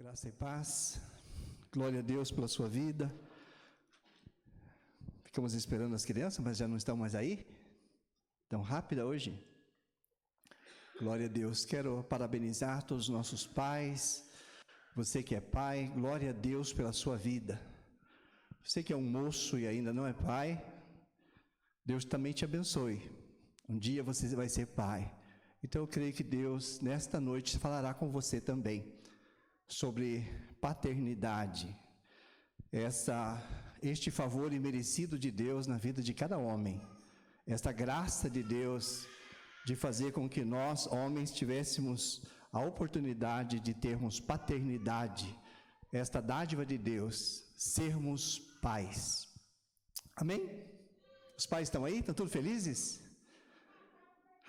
Graça e paz, glória a Deus pela sua vida. Ficamos esperando as crianças, mas já não estão mais aí? Tão rápida hoje? Glória a Deus, quero parabenizar todos os nossos pais, você que é pai, glória a Deus pela sua vida. Você que é um moço e ainda não é pai, Deus também te abençoe. Um dia você vai ser pai. Então eu creio que Deus, nesta noite, falará com você também sobre paternidade, este favor imerecido de Deus na vida de cada homem, esta graça de Deus de fazer com que nós, homens, tivéssemos a oportunidade de termos paternidade, esta dádiva de Deus, sermos pais. Amém? Os pais estão aí? Estão todos felizes?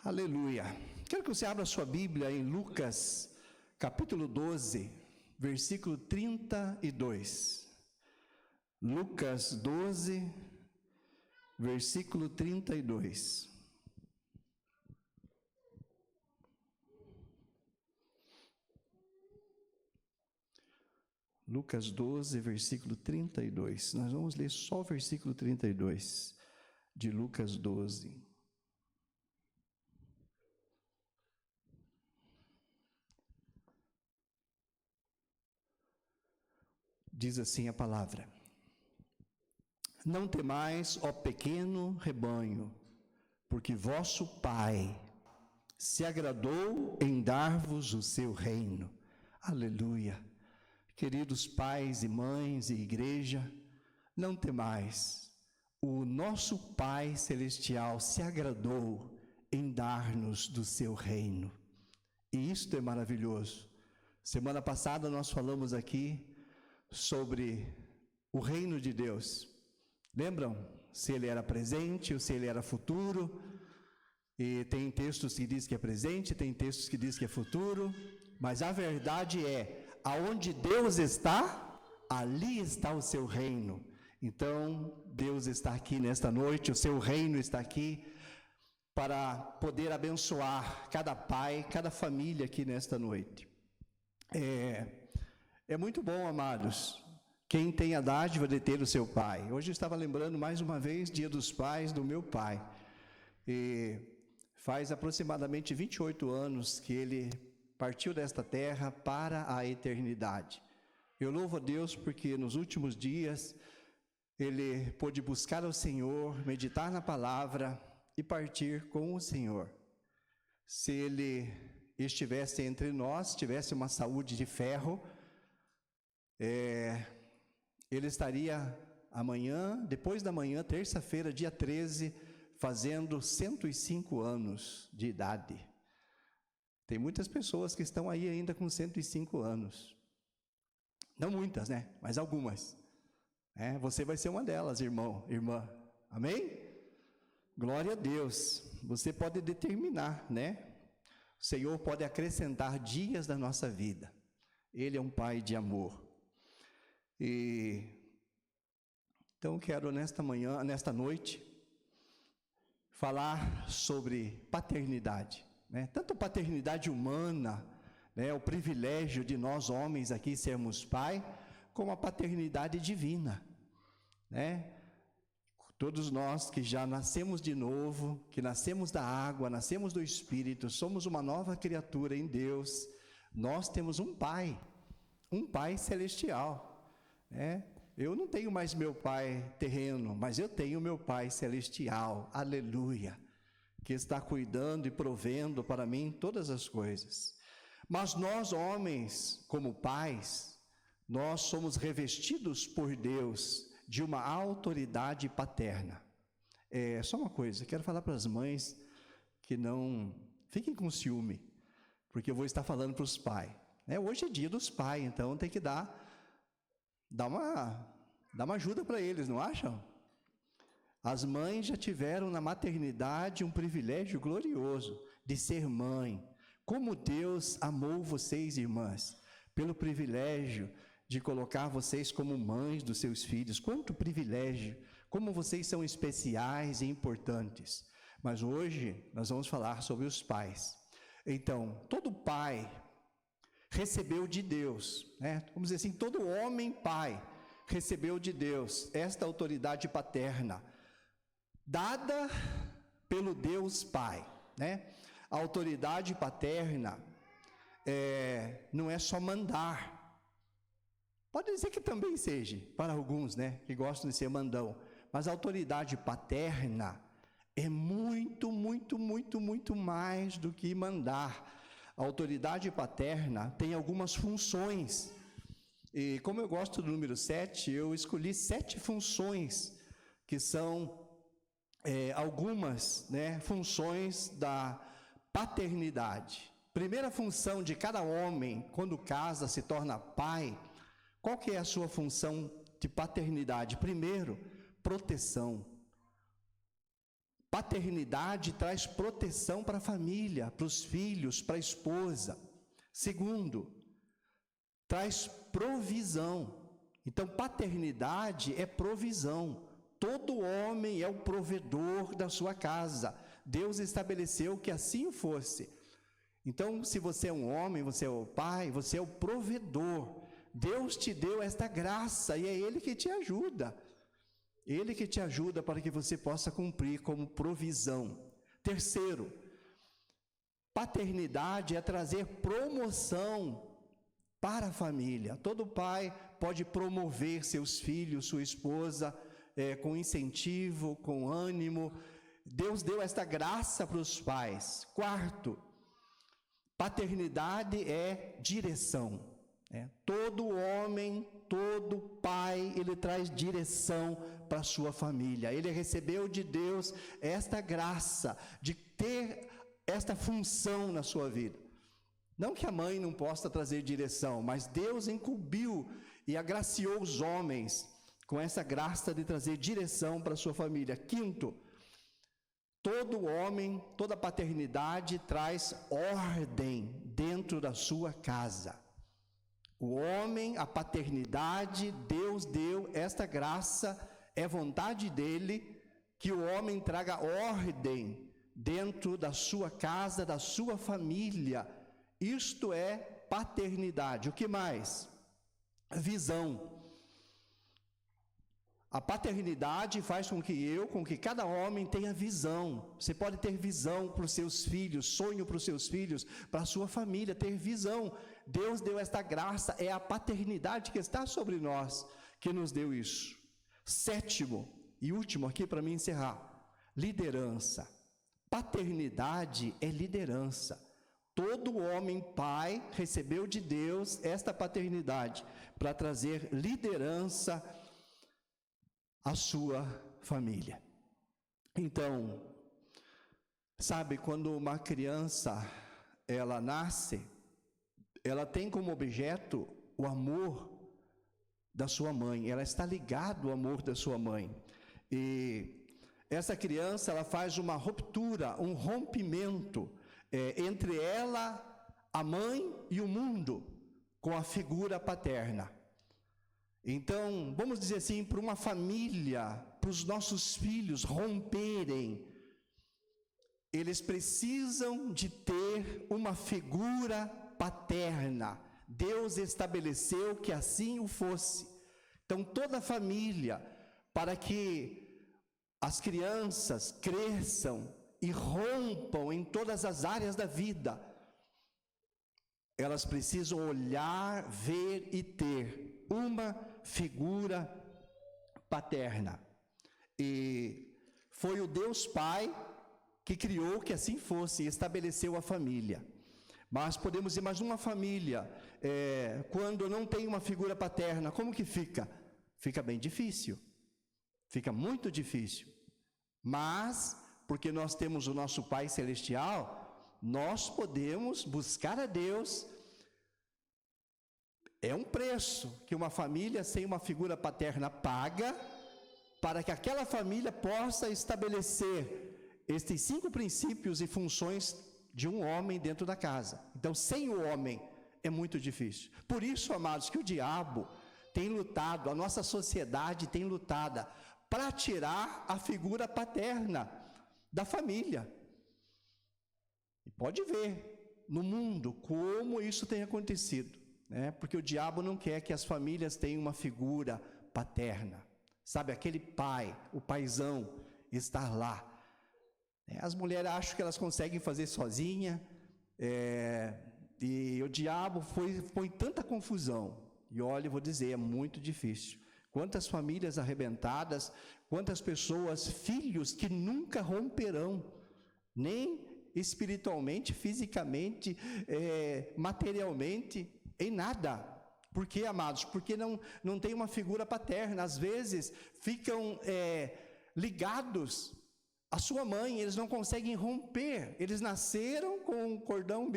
Aleluia! Quero que você abra a sua Bíblia em Lucas, capítulo 12, versículo 32. Lucas 12, versículo 32. Lucas 12, versículo 32. Nós vamos ler só o versículo 32 de Lucas 12. Diz assim a palavra: Não temais, ó pequeno rebanho, porque vosso Pai se agradou em dar-vos o seu reino. Aleluia! Queridos pais e mães e igreja, não temais, o nosso Pai Celestial se agradou em dar-nos do seu reino. E isto é maravilhoso. Semana passada nós falamos aqui sobre o reino de Deus. Lembram? Se ele era presente ou se ele era futuro. E tem textos que diz que é presente, tem textos que diz que é futuro, mas a verdade é, aonde Deus está, ali está o seu reino. Então, Deus está aqui nesta noite, o seu reino está aqui para poder abençoar cada pai, cada família aqui nesta noite. É muito bom, amados, quem tem a dádiva de ter o seu pai. Hoje eu estava lembrando mais uma vez, Dia dos Pais, do meu pai. E faz aproximadamente 28 anos que ele partiu desta terra para a eternidade. Eu louvo a Deus porque nos últimos dias ele pôde buscar ao Senhor, meditar na palavra e partir com o Senhor. Se ele estivesse entre nós, tivesse uma saúde de ferro, ele estaria amanhã, depois da manhã, terça-feira, dia 13, fazendo 105 anos de idade. Tem muitas pessoas que estão aí ainda com 105 anos. Não muitas, né? Mas algumas. Você vai ser uma delas, irmão, irmã. Amém? Glória a Deus. Você pode determinar, né? O Senhor pode acrescentar dias da nossa vida. Ele é um Pai de amor. Então quero nesta noite, falar sobre paternidade, né? Tanto paternidade humana, né? O privilégio de nós homens aqui sermos pai, como a paternidade divina, né? Todos nós que já nascemos de novo, que nascemos da água, nascemos do Espírito, somos uma nova criatura em Deus, nós temos um Pai celestial. Eu não tenho mais meu pai terreno, mas eu tenho meu Pai celestial, aleluia, que está cuidando e provendo para mim todas as coisas. Mas nós homens, como pais, nós somos revestidos por Deus de uma autoridade paterna. Só uma coisa, quero falar para as mães que não fiquem com ciúme, porque eu vou estar falando para os pais. Hoje é dia dos pais, então tem que dar uma ajuda para eles, não acham? As mães já tiveram na maternidade um privilégio glorioso de ser mãe. Como Deus amou vocês, irmãs, pelo privilégio de colocar vocês como mães dos seus filhos. Quanto privilégio, como vocês são especiais e importantes. Mas hoje nós vamos falar sobre os pais. Então, todo pai recebeu de Deus, né? Vamos dizer assim, todo homem pai recebeu de Deus esta autoridade paterna, dada pelo Deus Pai, né? A autoridade paterna não é só mandar. Pode dizer que também seja, para alguns, né, que gostam de ser mandão, mas a autoridade paterna é muito, muito, muito, muito mais do que mandar. A autoridade paterna tem algumas funções, e como eu gosto do número 7, eu escolhi 7 funções, que são algumas, né, funções da paternidade. Primeira função de cada homem, quando casa, se torna pai, qual que é a sua função de paternidade? Primeiro, proteção. Paternidade traz proteção para a família, para os filhos, para a esposa. Segundo, traz provisão. Então, paternidade é provisão. Todo homem é o provedor da sua casa. Deus estabeleceu que assim fosse. Então, se você é um homem, você é o pai, você é o provedor. Deus te deu esta graça e é Ele que te ajuda. Ele que te ajuda para que você possa cumprir como provisão. Terceiro, paternidade é trazer promoção para a família. Todo pai pode promover seus filhos, sua esposa, com incentivo, com ânimo. Deus deu esta graça para os pais. Quarto, paternidade é direção. Todo homem, todo pai, ele traz direção para a sua família. Ele recebeu de Deus esta graça de ter esta função na sua vida. Não que a mãe não possa trazer direção, mas Deus incumbiu e agraciou os homens com essa graça de trazer direção para a sua família. Quinto, todo homem, toda paternidade traz ordem dentro da sua casa. O homem, a paternidade, Deus deu esta graça, é vontade dele que o homem traga ordem dentro da sua casa, da sua família. Isto é paternidade. O que mais? Visão. A paternidade faz com que cada homem tenha visão. Você pode ter visão para os seus filhos, sonho para os seus filhos, para a sua família, ter visão. Deus deu esta graça, é a paternidade que está sobre nós, que nos deu isso. Sétimo e último aqui para mim encerrar, liderança. Paternidade é liderança. Todo homem pai recebeu de Deus esta paternidade para trazer liderança à sua família. Então, sabe, quando uma criança ela nasce, ela tem como objeto o amor da sua mãe, ela está ligada ao amor da sua mãe. E essa criança, ela faz uma ruptura, um rompimento entre ela, a mãe e o mundo, com a figura paterna. Então, vamos dizer assim, para uma família, para os nossos filhos romperem, eles precisam de ter uma figura paterna. Deus estabeleceu que assim o fosse. Então, toda família, para que as crianças cresçam e rompam em todas as áreas da vida, elas precisam olhar, ver e ter uma figura paterna. E foi o Deus Pai que criou que assim fosse, e estabeleceu a família. Mas podemos imaginar uma família, quando não tem uma figura paterna, como que fica? Fica bem difícil, fica muito difícil. Mas, porque nós temos o nosso Pai Celestial, nós podemos buscar a Deus. É um preço que uma família sem uma figura paterna paga, para que aquela família possa estabelecer estes 5 princípios e funções de um homem dentro da casa. Então, sem o homem é muito difícil. Por isso, amados, que o diabo tem lutado, a nossa sociedade tem lutado para tirar a figura paterna da família. E pode ver, no mundo como isso tem acontecido, né? Porque o diabo não quer que as famílias tenham uma figura paterna, sabe, aquele pai, o paizão, estar lá. As mulheres acham que elas conseguem fazer sozinha, e o diabo põe tanta confusão. E olha, eu vou dizer, é muito difícil. Quantas famílias arrebentadas, quantas pessoas, filhos que nunca romperão, nem espiritualmente, fisicamente, materialmente, em nada. Por quê, amados? Porque não tem uma figura paterna. Às vezes ficam ligados à sua mãe, eles não conseguem romper. Eles nasceram com um cordão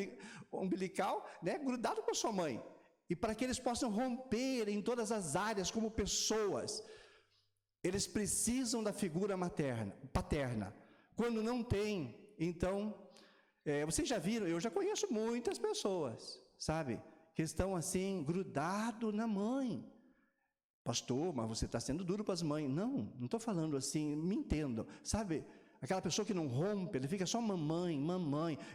umbilical, né, grudado com a sua mãe. E para que eles possam romper em todas as áreas como pessoas, eles precisam da figura paterna. Quando não tem, então, vocês já viram, eu já conheço muitas pessoas, sabe, que estão assim, grudado na mãe. Pastor, mas você está sendo duro para as mães. Não estou falando assim, me entendam, sabe, aquela pessoa que não rompe, ele fica só mamãe.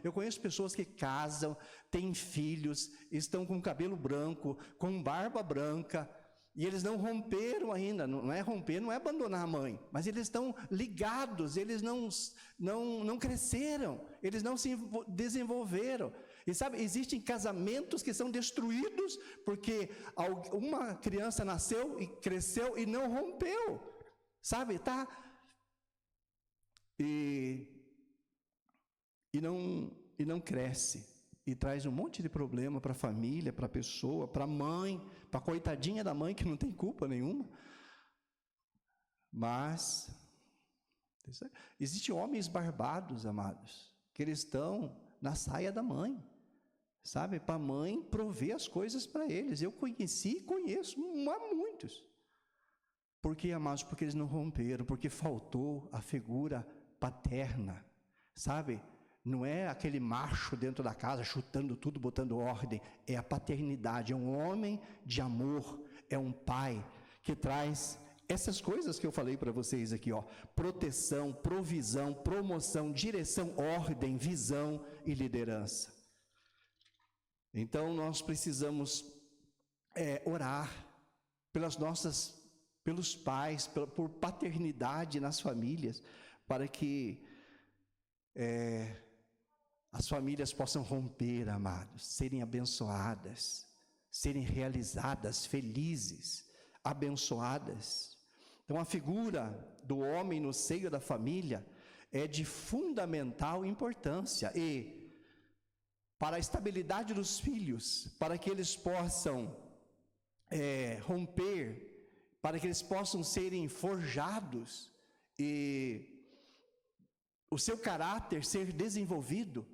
Eu conheço pessoas que casam, têm filhos, estão com cabelo branco, com barba branca, e eles não romperam ainda. Não é romper, não é abandonar a mãe, mas eles estão ligados, eles não cresceram, eles não se desenvolveram. E sabe, existem casamentos que são destruídos porque uma criança nasceu e cresceu e não rompeu, sabe, tá? E não cresce, e traz um monte de problema para a família, para a pessoa, para a mãe, para a coitadinha da mãe que não tem culpa nenhuma. Mas existem homens barbados, amados, que eles estão na saia da mãe, sabe, para a mãe prover as coisas para eles. Eu conheci e conheço há muitos. Por que, amados? Porque eles não romperam, porque faltou a figura paterna, sabe? Não é aquele macho dentro da casa chutando tudo, botando ordem. É a paternidade, é um homem de amor, é um pai que traz essas coisas que eu falei para vocês aqui, ó: proteção, provisão, promoção, direção, ordem, visão e liderança. Então nós precisamos orar pelos pais, por paternidade nas famílias, para que as famílias possam romper, amados, serem abençoadas, serem realizadas, felizes, abençoadas. Então a figura do homem no seio da família é de fundamental importância, e para a estabilidade dos filhos, para que eles possam romper, para que eles possam serem forjados e o seu caráter ser desenvolvido,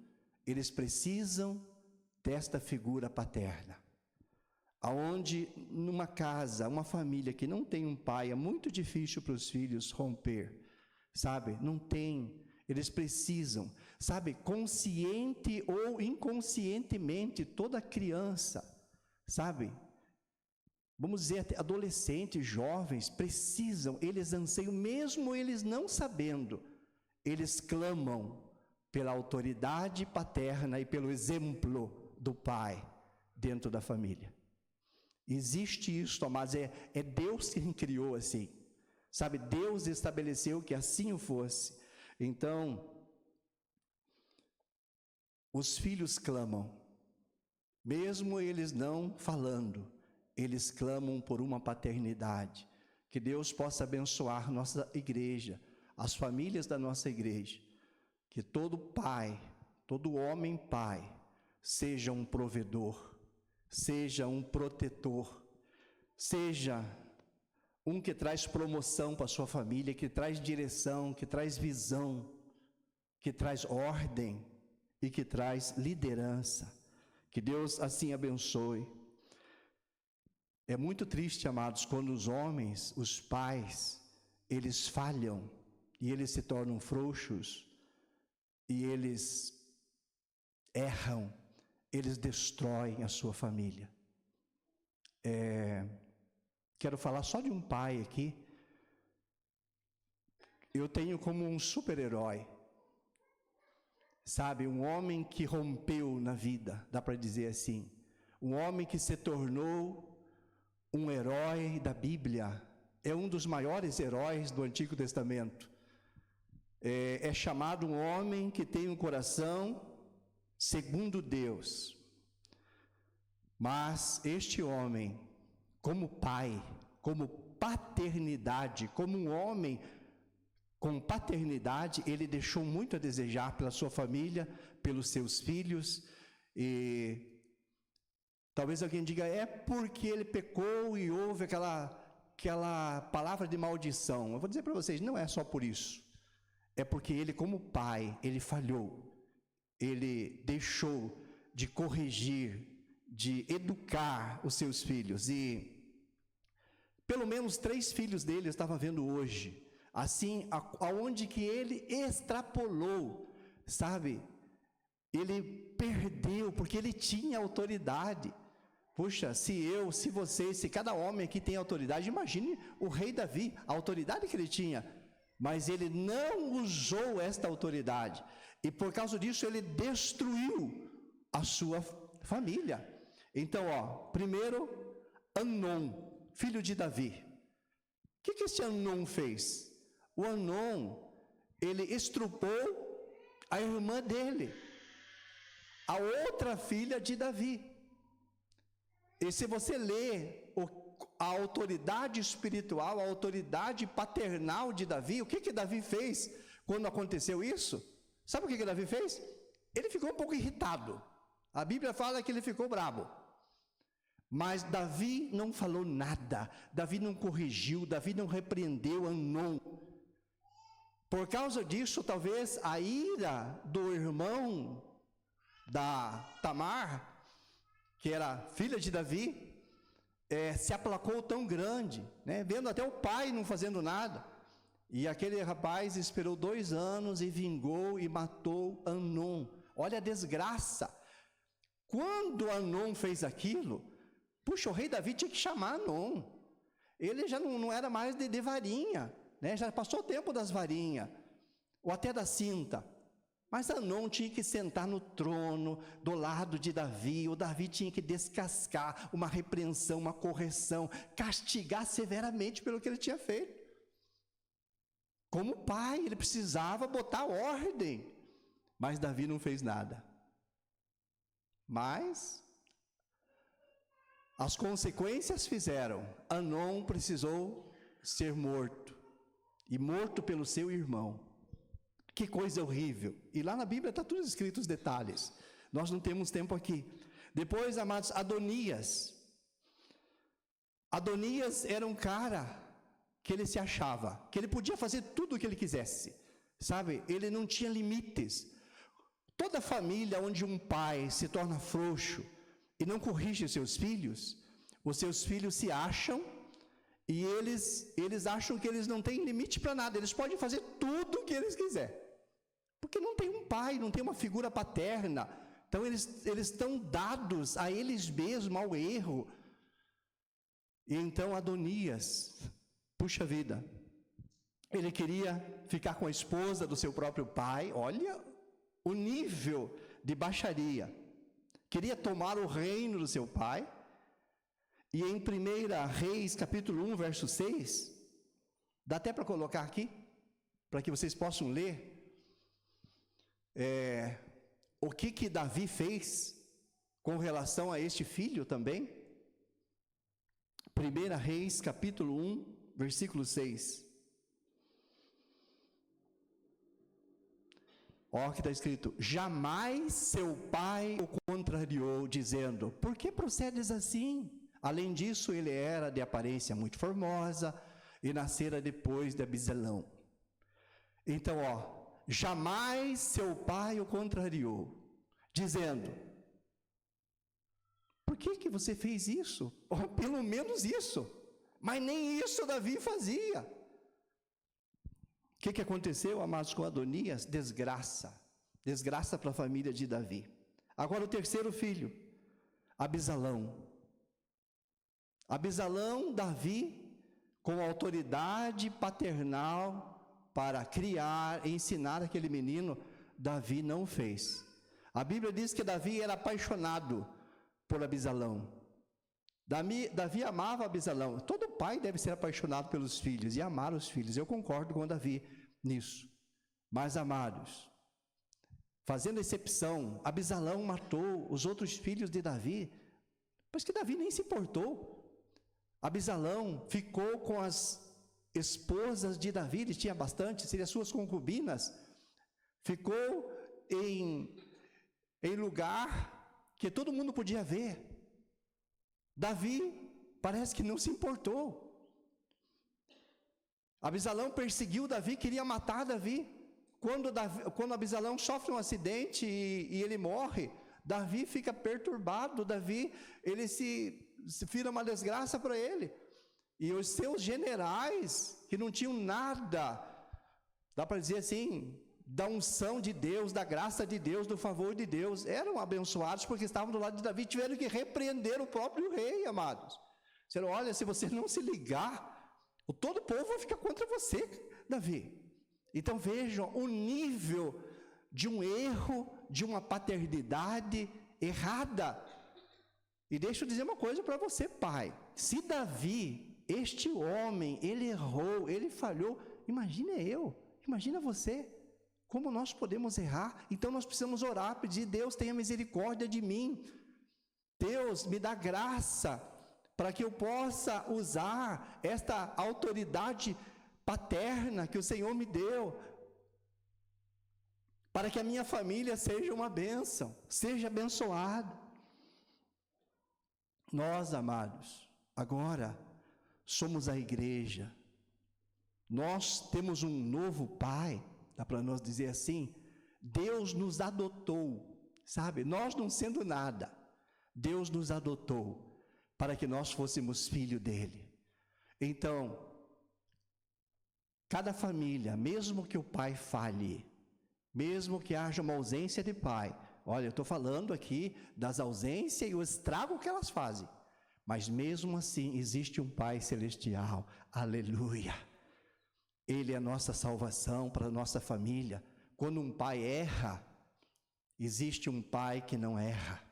eles precisam desta figura paterna. Aonde numa casa, uma família que não tem um pai, é muito difícil para os filhos romper, sabe? Não tem, eles precisam, sabe? Consciente ou inconscientemente, toda criança, sabe? Vamos dizer, até adolescentes, jovens, precisam, eles anseiam, mesmo eles não sabendo, eles clamam pela autoridade paterna e pelo exemplo do pai dentro da família. Existe isso, mas é Deus quem criou assim, sabe? Deus estabeleceu que assim o fosse. Então, os filhos clamam, mesmo eles não falando, eles clamam por uma paternidade. Que Deus possa abençoar nossa igreja, as famílias da nossa igreja, que todo pai, todo homem pai, seja um provedor, seja um protetor, seja um que traz promoção para a sua família, que traz direção, que traz visão, que traz ordem e que traz liderança. Que Deus assim abençoe. É muito triste, amados, quando os homens, os pais, eles falham e eles se tornam frouxos e eles erram, eles destroem a sua família. Quero falar só de um pai aqui. Eu tenho como um super-herói. Sabe, um homem que rompeu na vida, dá para dizer assim. Um homem que se tornou um herói da Bíblia. É um dos maiores heróis do Antigo Testamento. É chamado um homem que tem um coração segundo Deus. Mas este homem, como pai, como paternidade, como um homem com paternidade, ele deixou muito a desejar pela sua família, pelos seus filhos. E talvez alguém diga, é porque ele pecou e houve aquela palavra de maldição. Eu vou dizer para vocês, não é só por isso. É porque ele, como pai, ele falhou. Ele deixou de corrigir, de educar os seus filhos. E pelo menos 3 filhos dele eu estava vendo hoje. Assim, aonde que ele extrapolou, sabe? Ele perdeu, porque ele tinha autoridade. Puxa, se vocês, se cada homem aqui tem autoridade, imagine o rei Davi, a autoridade que ele tinha. Mas ele não usou esta autoridade. E por causa disso, ele destruiu a sua família. Então, primeiro, Amnon, filho de Davi. O que esse Amnon fez? O Amnon, ele estrupou a irmã dele, a outra filha de Davi. E se você ler a autoridade espiritual, a autoridade paternal de Davi, o que Davi fez quando aconteceu isso? Sabe o que Davi fez? Ele ficou um pouco irritado. A Bíblia fala que ele ficou bravo. Mas Davi não falou nada, Davi não corrigiu, Davi não repreendeu Amnon. Por causa disso, talvez a ira do irmão da Tamar, que era filha de Davi, se aplacou tão grande, né? Vendo até o pai não fazendo nada. E aquele rapaz esperou 2 anos e vingou e matou Amnon. Olha a desgraça. Quando Amnon fez aquilo, puxa, o rei Davi tinha que chamar Amnon. Ele já não era mais de varinha, né? Já passou o tempo das varinhas, ou até da cinta. Mas Amnon tinha que sentar no trono do lado de Davi. O Davi tinha que descascar uma repreensão, uma correção, castigar severamente pelo que ele tinha feito. Como pai, ele precisava botar ordem. Mas Davi não fez nada. Mas as consequências fizeram. Amnon precisou ser morto. E morto pelo seu irmão. Que coisa horrível. E lá na Bíblia está tudo escrito os detalhes. Nós não temos tempo aqui. Depois, amados, Adonias. Adonias era um cara que ele se achava, que ele podia fazer tudo o que ele quisesse. Sabe? Ele não tinha limites. Toda família onde um pai se torna frouxo e não corrige os seus filhos se acham. E eles acham que eles não têm limite para nada. Eles podem fazer tudo o que eles quiserem. Porque não tem um pai, não tem uma figura paterna. Então eles estão dados a eles mesmos, ao erro. E então Adonias, puxa vida, ele queria ficar com a esposa do seu próprio pai. Olha o nível de baixaria. Queria tomar o reino do seu pai. E em 1 Reis, capítulo 1, verso 6, dá até para colocar aqui, para que vocês possam ler, o que Davi fez com relação a este filho também. 1 Reis, capítulo 1, versículo 6. Olha o que está escrito: jamais seu pai o contrariou, dizendo, por que procedes assim? Além disso, ele era de aparência muito formosa e nascera depois de Absalão. Então, jamais seu pai o contrariou, dizendo, por que você fez isso? Pelo menos isso. Mas nem isso Davi fazia. O que aconteceu, amados, com Adonias? Desgraça. Desgraça para a família de Davi. Agora o terceiro filho, Absalão. Absalão, Davi, com autoridade paternal para criar e ensinar aquele menino, Davi não fez. A Bíblia diz que Davi era apaixonado por Abisalão. Davi amava Abisalão. Todo pai deve ser apaixonado pelos filhos e amar os filhos. Eu concordo com Davi nisso. Mas, amados, fazendo exceção, Abisalão matou os outros filhos de Davi, pois que Davi nem se importou. Abisalão ficou com as esposas de Davi, ele tinha bastante, seriam suas concubinas, ficou em lugar que todo mundo podia ver. Davi parece que não se importou. Abisalão perseguiu Davi, queria matar Davi. Quando Abisalão sofre um acidente e ele morre, Davi fica perturbado. Davi, ele se vira uma desgraça para ele. E os seus generais, que não tinham nada, dá para dizer assim, da unção de Deus, da graça de Deus, do favor de Deus, eram abençoados porque estavam do lado de Davi, tiveram que repreender o próprio rei, amados. Disseram, olha, se você não se ligar, todo o povo vai ficar contra você, Davi. Então vejam o nível de um erro, de uma paternidade errada. E deixa eu dizer uma coisa para você, pai. Se Davi, este homem, ele errou, ele falhou, imagina você, como nós podemos errar. Então nós precisamos orar, pedir, Deus tenha misericórdia de mim. Deus me dá graça para que eu possa usar esta autoridade paterna que o Senhor me deu, para que a minha família seja uma bênção, seja abençoado. Nós, amados, agora somos a igreja, nós temos um novo pai, dá para nós dizer assim, Deus nos adotou, sabe, nós não sendo nada, Deus nos adotou, para que nós fôssemos filho dele. Então, cada família, mesmo que o pai falhe, mesmo que haja uma ausência de pai, olha, eu estou falando aqui das ausências e o estrago que elas fazem, mas mesmo assim existe um Pai celestial, aleluia, Ele é a nossa salvação para a nossa família. Quando um pai erra, existe um pai que não erra.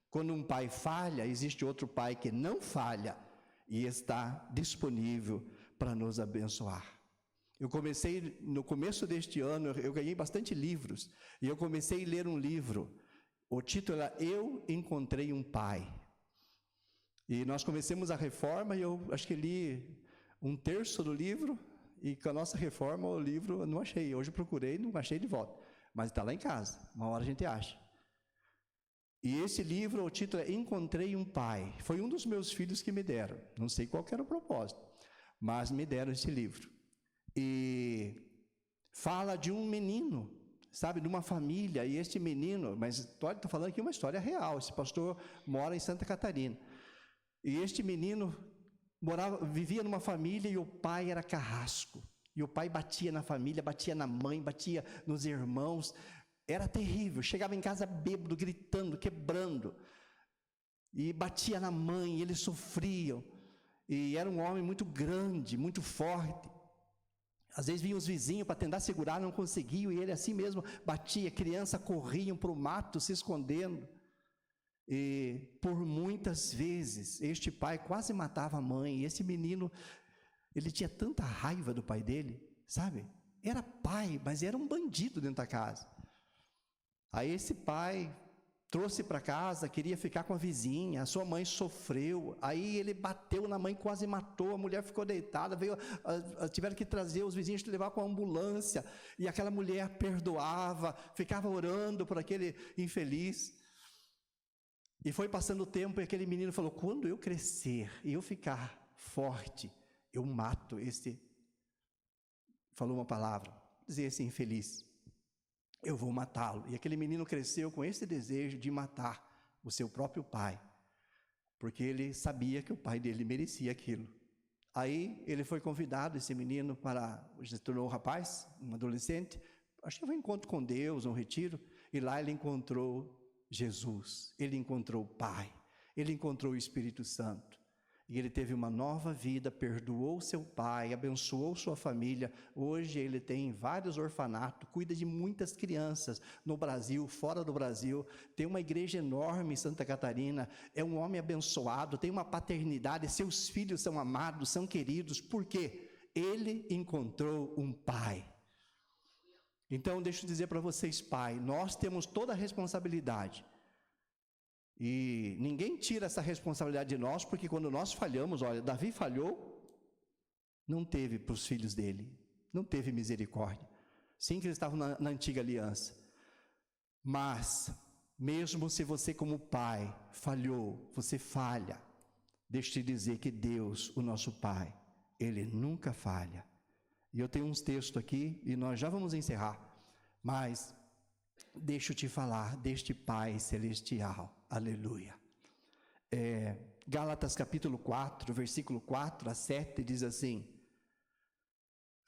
Quando um pai falha, existe outro pai que não falha e está disponível para nos abençoar. Eu comecei, no começo deste ano, eu ganhei bastante livros, e eu comecei a ler um livro, o título era Eu Encontrei um Pai. E nós começamos a reforma, e eu acho que li um terço do livro, e com a nossa reforma, o livro eu não achei. Hoje eu procurei, não achei de volta, mas está lá em casa, uma hora a gente acha. E esse livro, o título é Encontrei um Pai. Foi um dos meus filhos que me deram, não sei qual que era o propósito, mas me deram esse livro. E fala de um menino, sabe, de uma família, e este menino, mas estou falando aqui uma história real, esse pastor mora em Santa Catarina, e este menino vivia numa família e o pai era carrasco, e o pai batia na família, batia na mãe, batia nos irmãos, era terrível, chegava em casa bêbado, gritando, quebrando, e batia na mãe, eles sofriam, e era um homem muito grande, muito forte. Às vezes vinham os vizinhos para tentar segurar, não conseguiam, e ele assim mesmo batia, criança corriam para o mato se escondendo. E por muitas vezes, este pai quase matava a mãe, e esse menino, ele tinha tanta raiva do pai dele, sabe? Era pai, mas era um bandido dentro da casa. Aí esse pai trouxe para casa, queria ficar com a vizinha, a sua mãe sofreu, aí ele bateu na mãe, quase matou, a mulher ficou deitada, tiveram que trazer os vizinhos, levar para a ambulância, e aquela mulher perdoava, ficava orando por aquele infeliz, e foi passando o tempo, e aquele menino falou, quando eu crescer, e eu ficar forte, eu mato falou uma palavra, dizia esse infeliz, eu vou matá-lo. E aquele menino cresceu com esse desejo de matar o seu próprio pai, porque ele sabia que o pai dele merecia aquilo. Aí ele foi convidado, esse menino, se tornou um rapaz, um adolescente, acho que foi um encontro com Deus, um retiro, e lá ele encontrou Jesus, ele encontrou o Pai, ele encontrou o Espírito Santo. E ele teve uma nova vida, perdoou seu pai, abençoou sua família. Hoje ele tem vários orfanatos, cuida de muitas crianças no Brasil, fora do Brasil. Tem uma igreja enorme em Santa Catarina. É um homem abençoado, tem uma paternidade. Seus filhos são amados, são queridos. Por quê? Ele encontrou um pai. Então, deixa eu dizer para vocês, pai, nós temos toda a responsabilidade. E ninguém tira essa responsabilidade de nós, porque quando nós falhamos, olha, Davi falhou, não teve para os filhos dele, não teve misericórdia. Sim que eles estavam na antiga aliança. Mas, mesmo se você como pai falhou, você falha, deixa eu te dizer que Deus, o nosso Pai, Ele nunca falha. E eu tenho uns textos aqui, e nós já vamos encerrar, mas deixa eu te falar deste Pai Celestial. Aleluia. Gálatas capítulo 4, versículo 4 a 7, diz assim: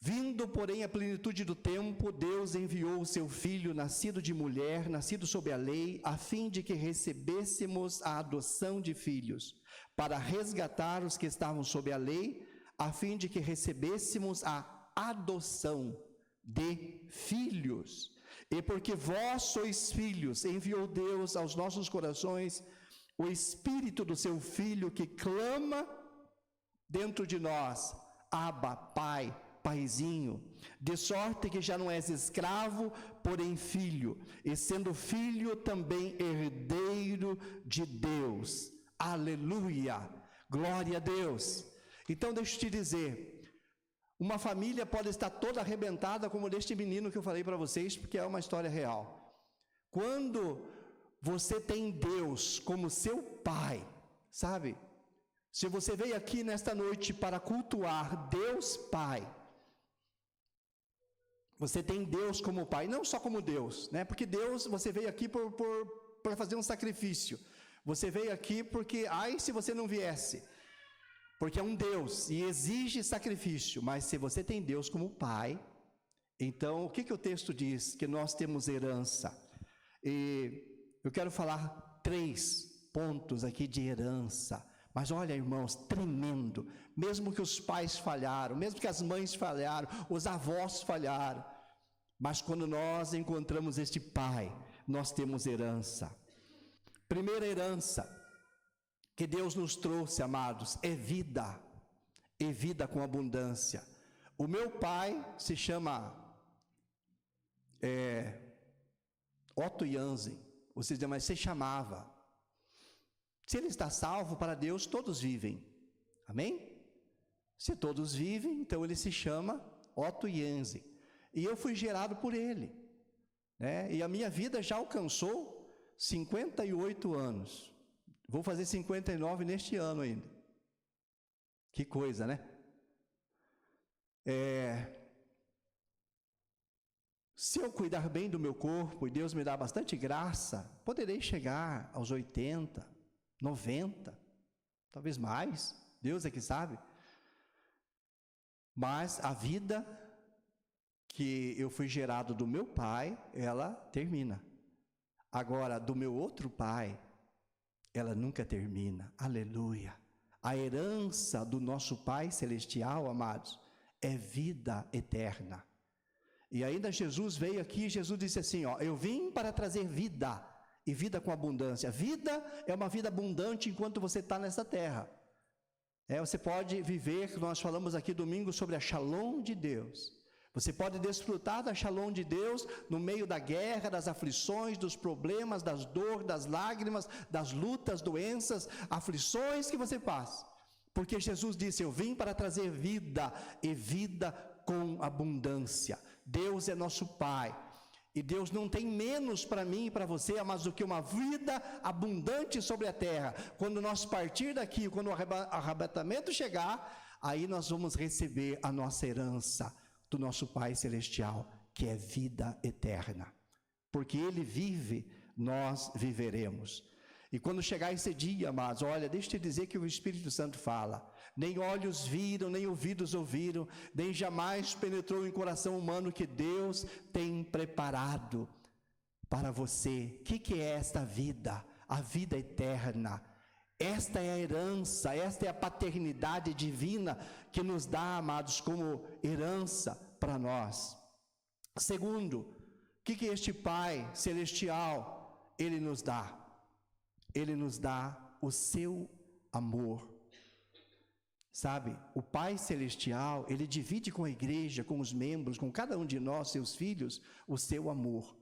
vindo, porém, a plenitude do tempo, Deus enviou o seu Filho, nascido de mulher, nascido sob a lei, a fim de que recebêssemos a adoção de filhos, para resgatar os que estavam sob a lei, a fim de que recebêssemos a adoção de filhos. E porque vós sois filhos, enviou Deus aos nossos corações o Espírito do seu Filho, que clama dentro de nós: Abba, Pai, Paizinho. De sorte que já não és escravo, porém filho, e sendo filho também herdeiro de Deus. Aleluia, glória a Deus. Então deixa eu te dizer, uma família pode estar toda arrebentada, como deste menino que eu falei para vocês, porque é uma história real. Quando você tem Deus como seu pai, sabe? Se você veio aqui nesta noite para cultuar Deus Pai, você tem Deus como pai, não só como Deus, né? Porque Deus, você veio aqui para fazer um sacrifício. Você veio aqui porque, ai, se você não viesse. Porque é um Deus e exige sacrifício, mas se você tem Deus como pai, então o que o texto diz? Que nós temos herança. E eu quero falar 3 pontos aqui de herança, mas olha, irmãos, tremendo. Mesmo que os pais falharam, mesmo que as mães falharam, os avós falharam, mas quando nós encontramos este pai, nós temos herança. Primeira herança que Deus nos trouxe, amados, é vida, e vida com abundância. O meu pai se chama Otto Jansen. Você diz, mas você chamava. Se ele está salvo, para Deus todos vivem, amém? Se todos vivem, então ele se chama Otto Jansen, e eu fui gerado por ele, né? E a minha vida já alcançou 58 anos. Vou fazer 59 neste ano ainda. Que coisa, né? Se eu cuidar bem do meu corpo, e Deus me dá bastante graça, poderei chegar aos 80, 90, talvez mais. Deus é que sabe. Mas a vida que eu fui gerado do meu pai, ela termina. Agora, do meu outro pai, ela nunca termina. Aleluia. A herança do nosso Pai Celestial, amados, é vida eterna. E ainda Jesus veio aqui, Jesus disse assim, eu vim para trazer vida, e vida com abundância. Vida é uma vida abundante enquanto você está nessa terra. Você pode viver, nós falamos aqui domingo sobre a Shalom de Deus. Você pode desfrutar da Shalom de Deus no meio da guerra, das aflições, dos problemas, das dores, das lágrimas, das lutas, doenças, aflições que você passa. Porque Jesus disse, eu vim para trazer vida, e vida com abundância. Deus é nosso Pai. E Deus não tem menos para mim e para você, mas do que uma vida abundante sobre a terra. Quando nós partir daqui, quando o arrebatamento chegar, aí nós vamos receber a nossa herança do nosso Pai Celestial, que é vida eterna. Porque Ele vive, nós viveremos. E quando chegar esse dia, amados, olha, deixa eu te dizer que o Espírito Santo fala, nem olhos viram, nem ouvidos ouviram, nem jamais penetrou em coração humano que Deus tem preparado para você. O que é esta vida? A vida eterna Esta é a herança, esta é a paternidade divina que nos dá, amados, como herança para nós. Segundo, o que este Pai Celestial, Ele nos dá? Ele nos dá o seu amor. Sabe, o Pai Celestial, Ele divide com a igreja, com os membros, com cada um de nós, seus filhos, o seu amor.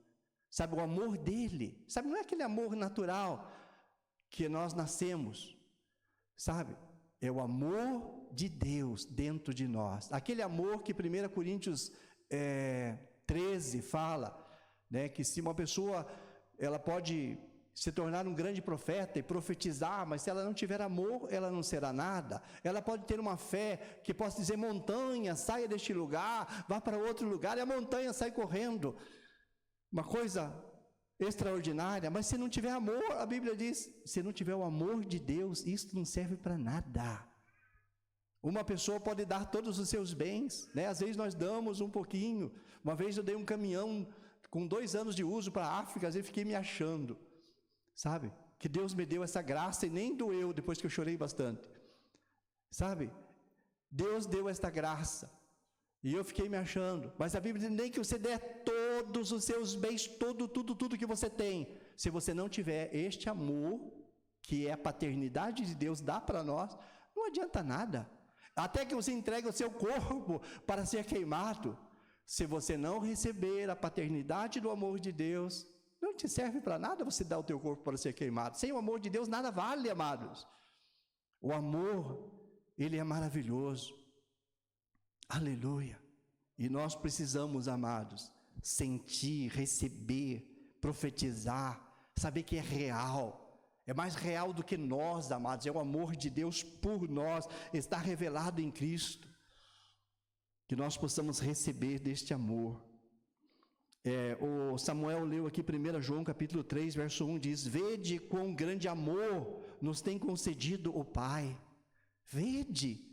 Sabe, o amor dele, sabe, não é aquele amor natural que nós nascemos, sabe, é o amor de Deus dentro de nós. Aquele amor que 1 Coríntios 13 fala, né, que se uma pessoa, ela pode se tornar um grande profeta e profetizar, mas se ela não tiver amor, ela não será nada. Ela pode ter uma fé que possa dizer: montanha, saia deste lugar, vá para outro lugar, e a montanha sai correndo. Uma coisa extraordinária, mas se não tiver amor, a Bíblia diz, se não tiver o amor de Deus, isso não serve para nada. Uma pessoa pode dar todos os seus bens, né? Às vezes nós damos um pouquinho. Uma vez eu dei um caminhão com 2 anos de uso para a África, às vezes fiquei me achando, sabe, que Deus me deu essa graça e nem doeu depois que eu chorei bastante, sabe, Deus deu esta graça, e eu fiquei me achando, mas a Bíblia diz, nem que você der todos os seus bens, tudo que você tem, se você não tiver este amor, que é a paternidade de Deus, dá para nós, não adianta nada, até que você entregue o seu corpo para ser queimado, se você não receber a paternidade do amor de Deus, não te serve para nada você dar o teu corpo para ser queimado. Sem o amor de Deus nada vale, amados. O amor, ele é maravilhoso. Aleluia. E nós precisamos, amados, sentir, receber, profetizar, saber que é real. É mais real do que nós, amados. É o amor de Deus por nós, está revelado em Cristo. Que nós possamos receber deste amor. O Samuel leu aqui 1 João capítulo 3, verso 1, diz: vede quão grande amor nos tem concedido o Pai. Vede,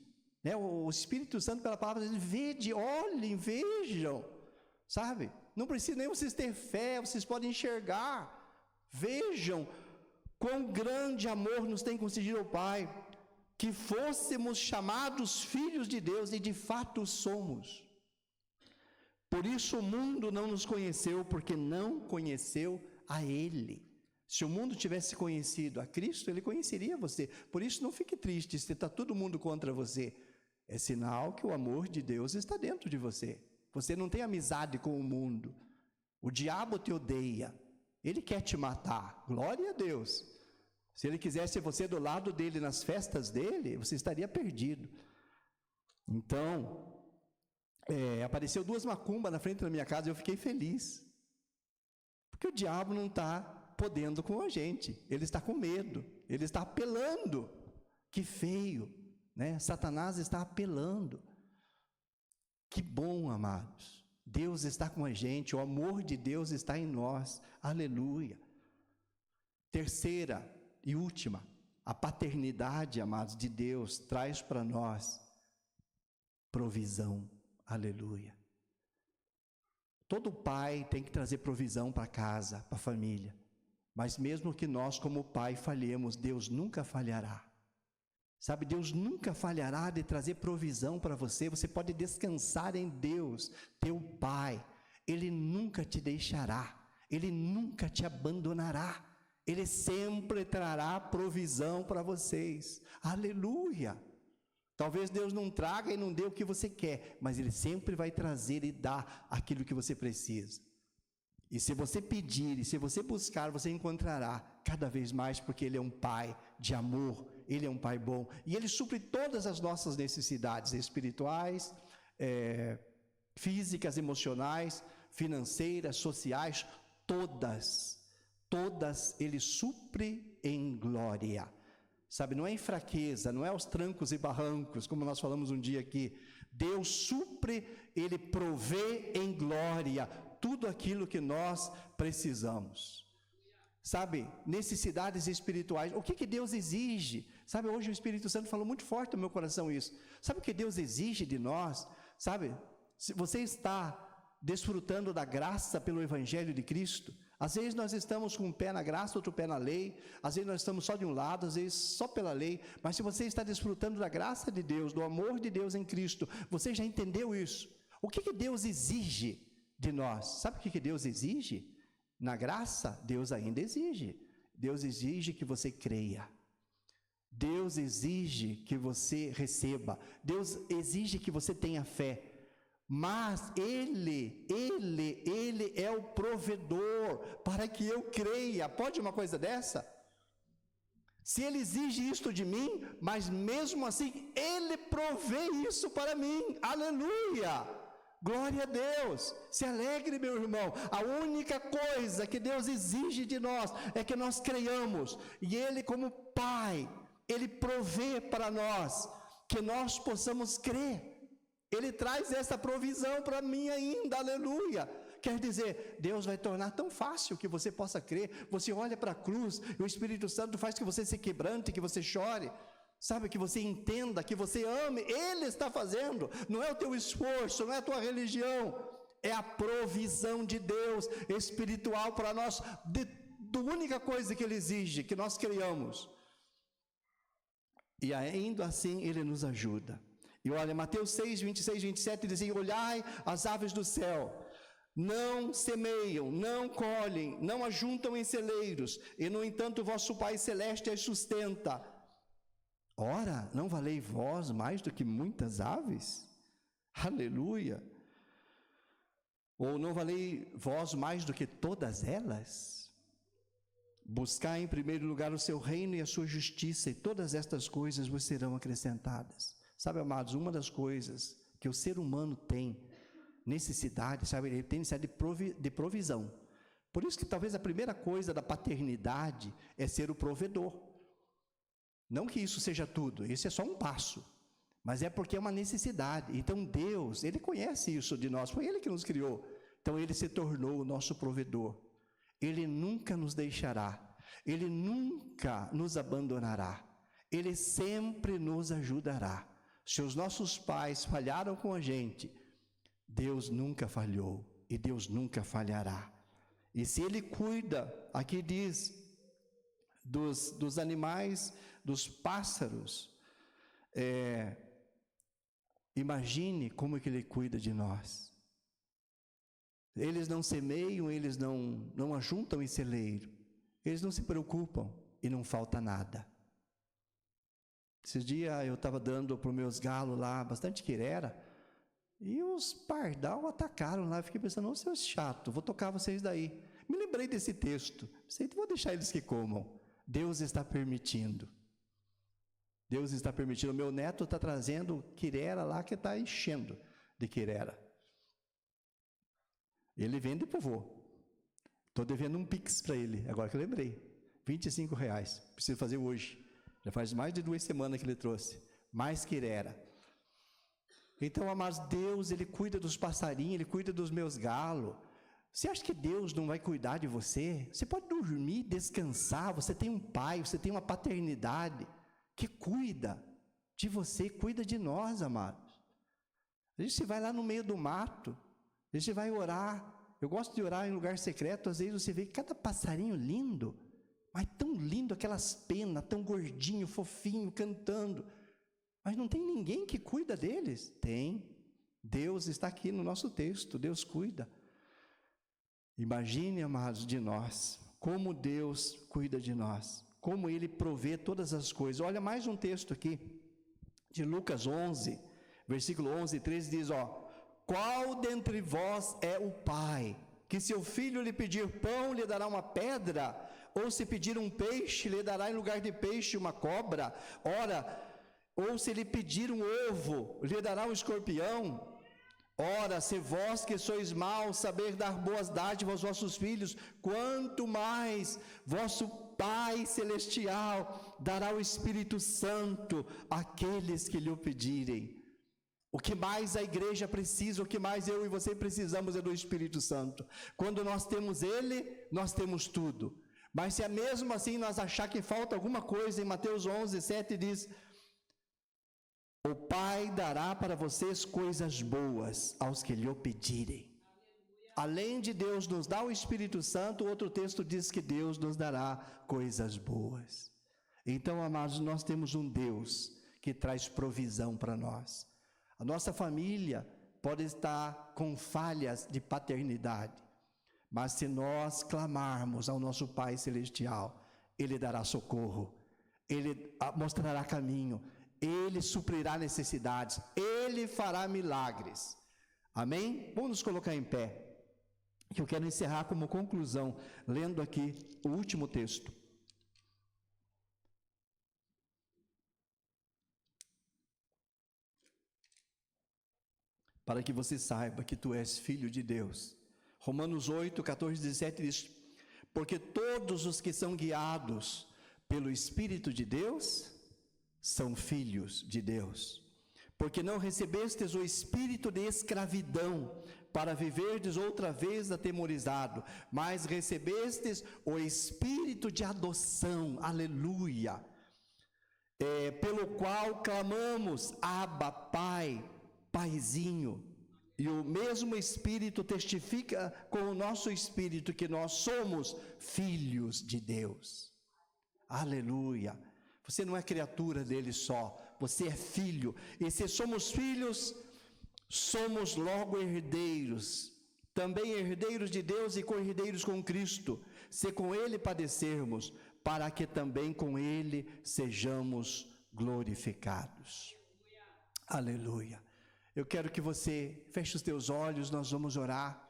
né? O Espírito Santo pela palavra diz: vede, olhem, vejam, sabe? Não precisa nem vocês ter fé, vocês podem enxergar. Vejam quão grande amor nos tem concedido o Pai, que fôssemos chamados filhos de Deus, e de fato somos. Por isso o mundo não nos conheceu, porque não conheceu a Ele. Se o mundo tivesse conhecido a Cristo, ele conheceria você. Por isso não fique triste se está todo mundo contra você. É sinal que o amor de Deus está dentro de você. Você não tem amizade com o mundo. O diabo te odeia. Ele quer te matar. Glória a Deus. Se ele quisesse você do lado dele nas festas dele, você estaria perdido. Então, apareceu 2 macumbas na frente da minha casa e eu fiquei feliz. Porque o diabo não está podendo com a gente. Ele está com medo. Ele está apelando. Que feio, né? Satanás está apelando. Que bom, amados. Deus está com a gente. O amor de Deus está em nós. Aleluia. Terceira e última. A paternidade, amados, de Deus traz para nós provisão. Aleluia. Todo pai tem que trazer provisão para casa, para a família. Mas mesmo que nós, como pai, falhemos, Deus nunca falhará. Sabe, Deus nunca falhará de trazer provisão para você. Você pode descansar em Deus, teu Pai. Ele nunca te deixará. Ele nunca te abandonará. Ele sempre trará provisão para vocês. Aleluia. Talvez Deus não traga e não dê o que você quer, mas Ele sempre vai trazer e dar aquilo que você precisa. E se você pedir, e se você buscar, você encontrará cada vez mais, porque Ele é um Pai de amor, Ele é um Pai bom. E Ele supre todas as nossas necessidades espirituais, físicas, emocionais, financeiras, sociais, todas Ele supre em glória. Sabe, não é em fraqueza, não é aos trancos e barrancos, como nós falamos um dia aqui. Deus supre, Ele provê em glória tudo aquilo que nós precisamos. Sabe, necessidades espirituais, o que Deus exige? Sabe, hoje o Espírito Santo falou muito forte no meu coração isso. Sabe o que Deus exige de nós? Sabe, se você está desfrutando da graça pelo Evangelho de Cristo, Às vezes nós estamos com um pé na graça, outro pé na lei, às vezes nós estamos só de um lado, às vezes só pela lei, mas se você está desfrutando da graça de Deus, do amor de Deus em Cristo, você já entendeu isso. O que Deus exige de nós? Sabe o que Deus exige? Na graça, Deus ainda exige. Deus exige que você creia. Deus exige que você receba. Deus exige que você tenha fé. Mas Ele é o provedor para que eu creia. Pode uma coisa dessa? Se Ele exige isto de mim, mas mesmo assim, Ele provê isso para mim. Aleluia! Glória a Deus! Se alegre, meu irmão. A única coisa que Deus exige de nós é que nós creiamos. E Ele, como Pai, Ele provê para nós que nós possamos crer. Ele traz essa provisão para mim ainda, aleluia. Quer dizer, Deus vai tornar tão fácil que você possa crer. Você olha para a cruz e o Espírito Santo faz que você se quebrante, que você chore, sabe, que você entenda, que você ame. Ele está fazendo, não é o teu esforço, não é a tua religião, é a provisão de Deus espiritual para nós, da única coisa que Ele exige, que nós creiamos. E ainda assim Ele nos ajuda. E olha, Mateus 6, 26, 27 diz assim: olhai as aves do céu, não semeiam, não colhem, não ajuntam em celeiros, e no entanto vosso Pai Celeste as sustenta. Ora, não valei vós mais do que muitas aves? Aleluia! Ou não valei vós mais do que todas elas? Buscai em primeiro lugar o seu reino e a sua justiça, e todas estas coisas vos serão acrescentadas. Sabe, amados, uma das coisas que o ser humano tem necessidade, sabe, ele tem necessidade de provisão. Por isso que talvez a primeira coisa da paternidade é ser o provedor. Não que isso seja tudo, isso é só um passo, mas é porque é uma necessidade. Então Deus, Ele conhece isso de nós, foi Ele que nos criou. Então Ele se tornou o nosso provedor. Ele nunca nos deixará, Ele nunca nos abandonará, Ele sempre nos ajudará. Se os nossos pais falharam com a gente, Deus nunca falhou e Deus nunca falhará. E se Ele cuida, aqui diz, dos animais, dos pássaros, imagine como que Ele cuida de nós. Eles não semeiam, eles não ajuntam em celeiro, eles não se preocupam e não falta nada. Esses dias eu estava dando para os meus galos lá bastante quirera, e os pardal atacaram lá. Eu fiquei pensando, seus chato, vou tocar vocês daí. Me lembrei desse texto, vou deixar eles que comam. Deus está permitindo. Deus está permitindo. O meu neto está trazendo quirera lá, que está enchendo de quirera. Ele vende para o vô. Estou devendo um pix para ele, agora que eu lembrei. R$25, preciso fazer hoje. Já faz mais de 2 semanas que ele trouxe. Mais quirera. Então, amados, Deus, Ele cuida dos passarinhos, Ele cuida dos meus galos. Você acha que Deus não vai cuidar de você? Você pode dormir, descansar, você tem um pai, você tem uma paternidade que cuida de você, cuida de nós, amados. A gente vai lá no meio do mato, a gente vai orar. Eu gosto de orar em lugar secreto. Às vezes você vê cada passarinho lindo, mas tão lindo, aquelas penas, tão gordinho, fofinho, cantando. Mas não tem ninguém que cuida deles? Tem. Deus está aqui no nosso texto, Deus cuida. Imagine, amados, de nós, como Deus cuida de nós, como Ele provê todas as coisas. Olha mais um texto aqui, de Lucas 11, versículo 11 e 13, diz, qual dentre vós é o pai, que se o filho lhe pedir pão, lhe dará uma pedra? Ou se pedir um peixe, lhe dará em lugar de peixe uma cobra? Ora, ou se lhe pedir um ovo, lhe dará um escorpião? Ora, se vós que sois maus, saber dar boas dádivas aos vossos filhos, quanto mais vosso Pai Celestial dará o Espírito Santo àqueles que lhe o pedirem. O que mais a igreja precisa, o que mais eu e você precisamos é do Espírito Santo. Quando nós temos Ele, nós temos tudo. Mas se é mesmo assim nós achar que falta alguma coisa, em Mateus 11, 7 diz, o Pai dará para vocês coisas boas aos que lhe o pedirem. Além de Deus nos dar o Espírito Santo, outro texto diz que Deus nos dará coisas boas. Então, amados, nós temos um Deus que traz provisão para nós. A nossa família pode estar com falhas de paternidade, mas se nós clamarmos ao nosso Pai Celestial, Ele dará socorro, Ele mostrará caminho, Ele suprirá necessidades, Ele fará milagres. Amém? Vamos nos colocar em pé. Eu quero encerrar como conclusão, lendo aqui o último texto. Para que você saiba que tu és filho de Deus. Romanos 8, 14, 17 diz: porque todos os que são guiados pelo Espírito de Deus, são filhos de Deus. Porque não recebestes o espírito de escravidão, para viverdes outra vez atemorizado, mas recebestes o espírito de adoção, aleluia, pelo qual clamamos, Abba, Pai, Paizinho, e o mesmo Espírito testifica com o nosso espírito que nós somos filhos de Deus, aleluia. Você não é criatura dele só, você é filho, e se somos filhos, somos logo herdeiros, também herdeiros de Deus e co-herdeiros com Cristo, se com Ele padecermos, para que também com Ele sejamos glorificados. Aleluia. Eu quero que você feche os teus olhos, nós vamos orar.